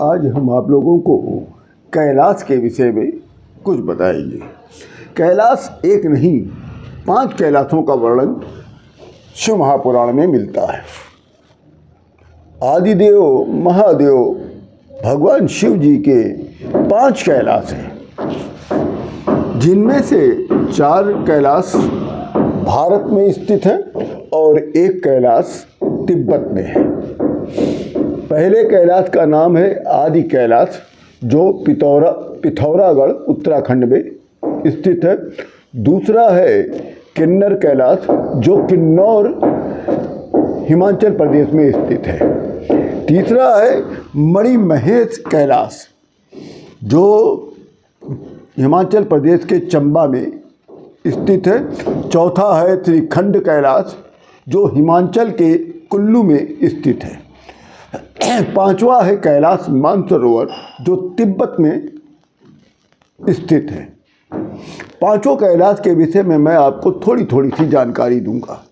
आज हम आप लोगों को कैलाश के विषय में कुछ बताएंगे। कैलाश एक नहीं 5 कैलाशों का वर्णन शिव महापुराण में मिलता है। आदिदेव महादेव भगवान शिव जी के 5 कैलाश हैं, जिनमें से 4 कैलाश भारत में स्थित है और 1 कैलाश तिब्बत में है। पहले कैलाश का नाम है आदि कैलाश, जो पिथौरागढ़ उत्तराखंड में स्थित है। दूसरा है किन्नर कैलाश, जो किन्नौर हिमाचल प्रदेश में स्थित है। तीसरा है मणिमहेश कैलाश, जो हिमाचल प्रदेश के चंबा में स्थित है। चौथा है त्रिखंड कैलाश, जो हिमाचल के कुल्लू में स्थित है। 5वां है कैलाश मानसरोवर, जो तिब्बत में स्थित है। 5 कैलाश के विषय में मैं आपको थोड़ी थोड़ी सी जानकारी दूंगा।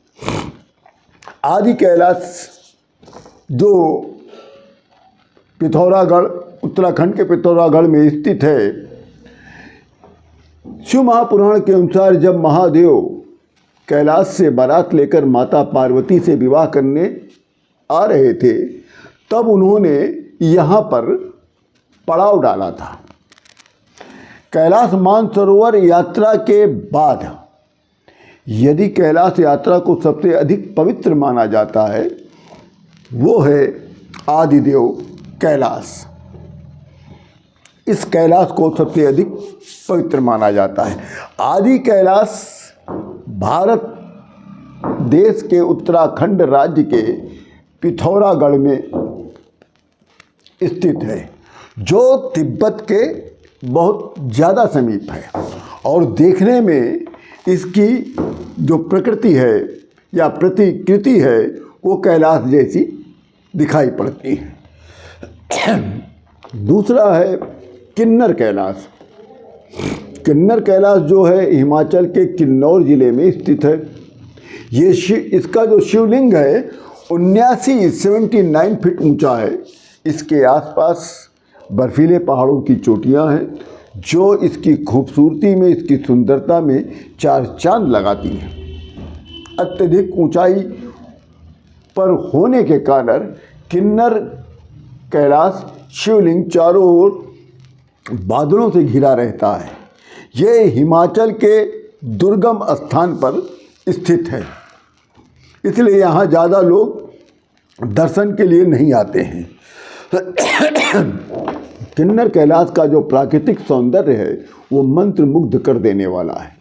आदि कैलाश जो पिथौरागढ़ उत्तराखंड के पिथौरागढ़ में स्थित है। शिव महापुराण के अनुसार जब महादेव कैलाश से बारात लेकर माता पार्वती से विवाह करने आ रहे थे, तब उन्होंने यहाँ पर पड़ाव डाला था। कैलाश मानसरोवर यात्रा के बाद यदि कैलाश यात्रा को सबसे अधिक पवित्र माना जाता है, वो है आदिदेव कैलाश। इस कैलाश को सबसे अधिक पवित्र माना जाता है। आदि कैलाश भारत देश के उत्तराखंड राज्य के पिथौरागढ़ में स्थित है, जो तिब्बत के बहुत ज़्यादा समीप है और देखने में इसकी जो प्रकृति है या प्रतिकृति है वो कैलाश जैसी दिखाई पड़ती है। दूसरा है किन्नर कैलाश। किन्नर कैलाश जो है हिमाचल के किन्नौर जिले में स्थित है। ये इसका जो शिवलिंग है 79 फीट ऊंचा है। इसके आसपास बर्फीले पहाड़ों की चोटियां हैं, जो इसकी खूबसूरती में, इसकी सुंदरता में 4 चांद लगाती हैं। अत्यधिक ऊंचाई पर होने के कारण किन्नर कैलाश शिवलिंग चारों ओर बादलों से घिरा रहता है। ये हिमाचल के दुर्गम स्थान पर स्थित है, इसलिए यहाँ ज़्यादा लोग दर्शन के लिए नहीं आते हैं। किन्नर कैलाश का जो प्राकृतिक सौंदर्य है वो मंत्र मुग्ध कर देने वाला है।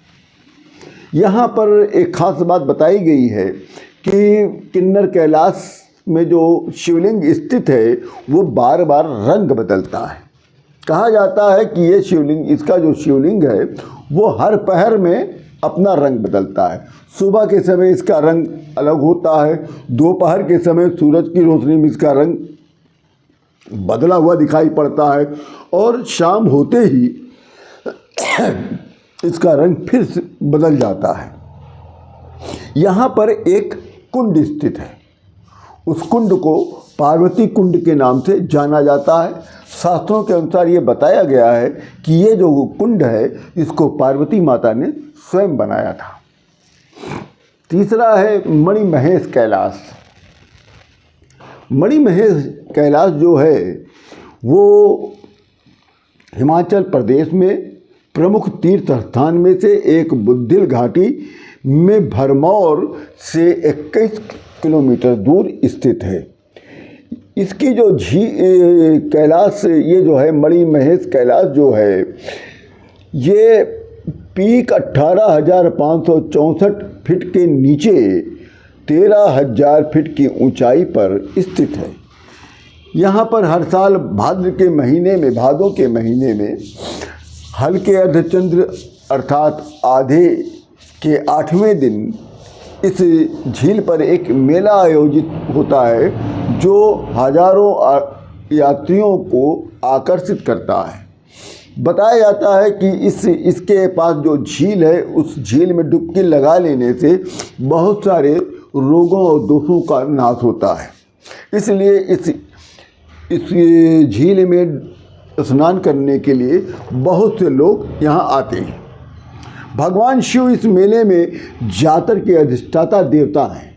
यहाँ पर एक खास बात बताई गई है कि किन्नर कैलाश में जो शिवलिंग स्थित है वो बार बार रंग बदलता है। कहा जाता है कि ये शिवलिंग, इसका जो शिवलिंग है वो हर पहर में अपना रंग बदलता है। सुबह के समय इसका रंग अलग होता है, दोपहर के समय सूरज की रोशनी में इसका रंग बदला हुआ दिखाई पड़ता है और शाम होते ही इसका रंग फिर से बदल जाता है। यहाँ पर एक कुंड स्थित है। उस कुंड को पार्वती कुंड के नाम से जाना जाता है। शास्त्रों के अनुसार ये बताया गया है कि ये जो कुंड है इसको पार्वती माता ने स्वयं बनाया था। तीसरा है मणिमहेश कैलाश। मणिमहेश कैलाश जो है वो हिमाचल प्रदेश में प्रमुख तीर्थ स्थान में से एक बुद्धिल घाटी में भरमौर से 21 किलोमीटर दूर स्थित है। इसकी जो कैलाश ये जो है मणिमहेश कैलाश जो है ये पीक 18,564 फीट के नीचे 13,000 फीट की ऊंचाई पर स्थित है। यहाँ पर हर साल भाद्र के महीने में हल्के अर्धचंद्र अर्थात आधे के 8वें दिन इस झील पर एक मेला आयोजित होता है, जो हजारों यात्रियों को आकर्षित करता है। बताया जाता है कि इसके पास जो झील है उस झील में डुबकी लगा लेने से बहुत सारे रोगों और दोषों का नाश होता है। इसलिए इस झील में स्नान करने के लिए बहुत से लोग यहाँ आते हैं। भगवान शिव इस मेले में जातर के अधिष्ठाता देवता हैं।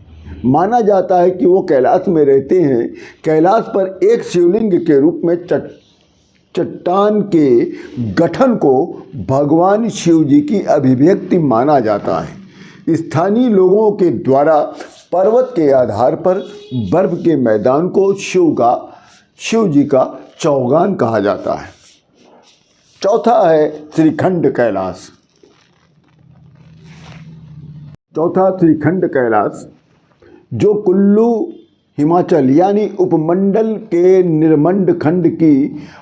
माना जाता है कि वो कैलाश में रहते हैं। कैलाश पर एक शिवलिंग के रूप में चट्टान के गठन को भगवान शिव जी की अभिव्यक्ति माना जाता है। स्थानीय लोगों के द्वारा पर्वत के आधार पर बर्फ के मैदान को शिव जी का चौगान कहा जाता है। चौथा है श्रीखंड कैलाश। चौथा श्रीखंड कैलाश, जो कुल्लू हिमाचल यानी उपमंडल के निर्मंड खंड की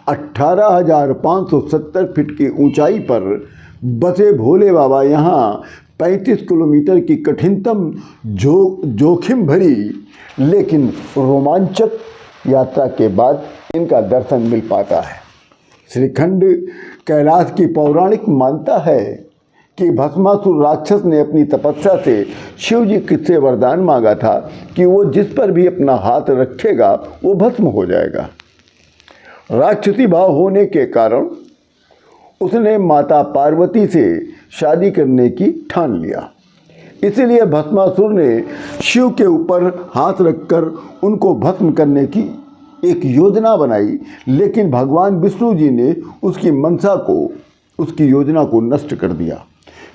18,570 फीट की ऊंचाई पर बसे भोले बाबा यहाँ 35 किलोमीटर की कठिनतम जोखिम भरी लेकिन रोमांचक यात्रा के बाद इनका दर्शन मिल पाता है। श्रीखंड कैलाश की पौराणिक मान्यता है कि भस्मासुर राक्षस ने अपनी तपस्या से शिव जी से वरदान मांगा था कि वो जिस पर भी अपना हाथ रखेगा वो भस्म हो जाएगा। राक्षसी भाव होने के कारण उसने माता पार्वती से शादी करने की ठान लिया। इसलिए भस्मासुर ने शिव के ऊपर हाथ रखकर उनको भस्म करने की एक योजना बनाई, लेकिन भगवान विष्णु जी ने उसकी योजना को नष्ट कर दिया।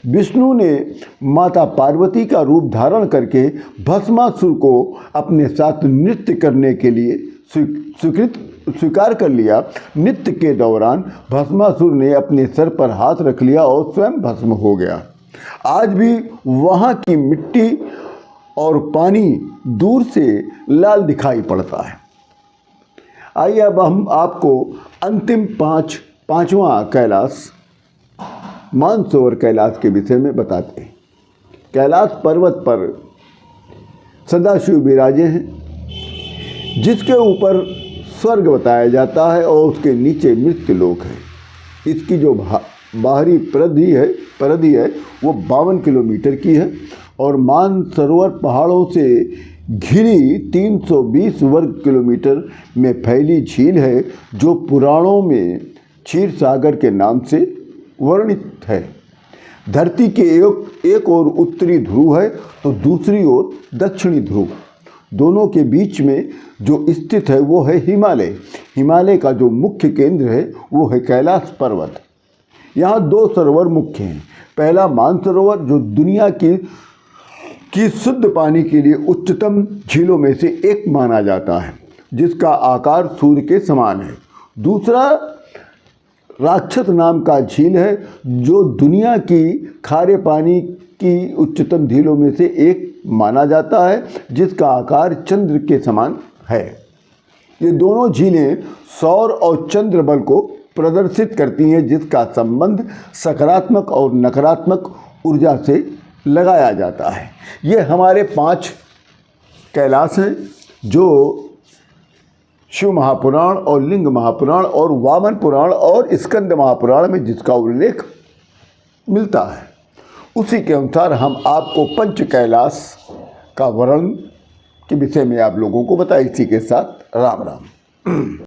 विष्णु ने माता पार्वती का रूप धारण करके भस्मासुर को अपने साथ नृत्य करने के लिए स्वीकार कर लिया। नृत्य के दौरान भस्मासुर ने अपने सर पर हाथ रख लिया और स्वयं भस्म हो गया। आज भी वहाँ की मिट्टी और पानी दूर से लाल दिखाई पड़ता है। आइए अब हम आपको अंतिम पांचवा कैलाश मानसरोवर कैलाश के विषय में बताते हैं। कैलाश पर्वत पर सदाशिव विराजे हैं, जिसके ऊपर स्वर्ग बताया जाता है और उसके नीचे मृत्यु लोक है। इसकी जो बाहरी परिधि है वो 52 किलोमीटर की है और मानसरोवर पहाड़ों से घिरी 320 वर्ग किलोमीटर में फैली झील है, जो पुराणों में क्षीर सागर के नाम से वर्णित है। धरती के एक ओर उत्तरी ध्रुव है तो दूसरी ओर दक्षिणी ध्रुव। दोनों के बीच में जो स्थित है वो है हिमालय। हिमालय का जो मुख्य केंद्र है वो है कैलाश पर्वत। यहाँ 2 सरोवर मुख्य हैं। पहला मानसरोवर, जो दुनिया की शुद्ध पानी के लिए उच्चतम झीलों में से एक माना जाता है, जिसका आकार सूर्य के समान है। दूसरा राक्षस नाम का झील है, जो दुनिया की खारे पानी की उच्चतम झीलों में से एक माना जाता है, जिसका आकार चंद्र के समान है। ये दोनों झीलें सौर और चंद्र बल को प्रदर्शित करती हैं, जिसका संबंध सकारात्मक और नकारात्मक ऊर्जा से लगाया जाता है। ये हमारे 5 कैलाश हैं, जो शिव महापुराण और लिंग महापुराण और वामन पुराण और स्कंद महापुराण में जिसका उल्लेख मिलता है। उसी के अनुसार हम आपको 5 कैलाश का वर्णन के विषय में आप लोगों को बताएं। इसी के साथ राम राम।